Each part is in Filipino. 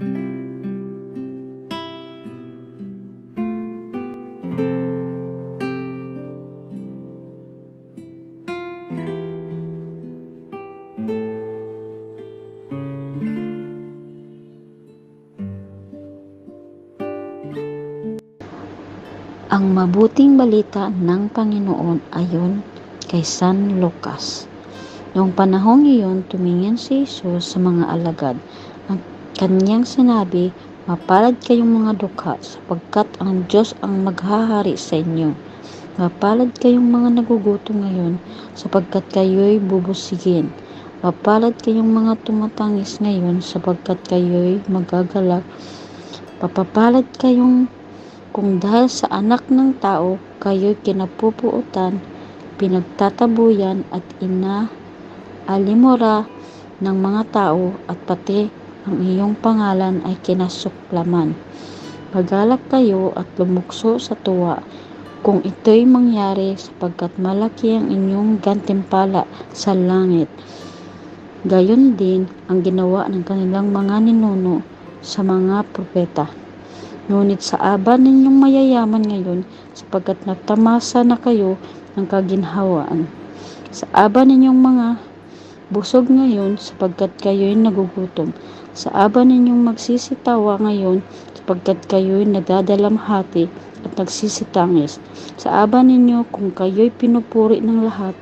Ang mabuting balita ng Panginoon ayon kay San Lucas. Noong panahong iyon, tumingin si Jesus sa mga alagad. Ang kanyang sinabi, "Mapalad kayong mga dukha, sapagkat ang Diyos ang maghahari sa inyo. Mapalad kayong mga nagugutom ngayon, sapagkat kayo'y bubusigin. Mapalad kayong mga tumatangis ngayon, sapagkat kayo'y magagalak. Papapalad kayong kung dahil sa anak ng tao, kayo'y kinapupuutan, pinagtatabuyan at inaalimura ng mga tao, at pati ang iyong pangalan ay kinasuklaman. Magalak kayo at lumukso sa tuwa kung ito'y mangyari, sapagkat malaki ang inyong gantimpala sa langit. Gayon din ang ginawa ng kanilang mga ninuno sa mga propeta. Ngunit sa aba ninyong mayayaman ngayon, sapagkat natamasa na kayo ng kaginhawaan. Sa aba ninyong mga busog ngayon, sapagkat kayo'y nagugutom. Sa aba ninyong magsisitawa ngayon, sapagkat kayo'y nagdadalamhati at nagsisitangis. Sa aba ninyo kung kayo'y pinupuri ng lahat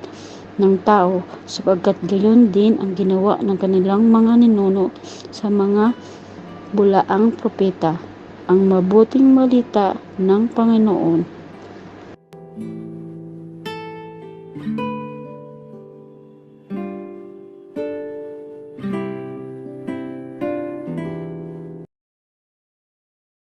ng tao, sapagkat gayon din ang ginawa ng kanilang mga ninuno sa mga bulaang propeta. Ang mabuting balita ng Panginoon.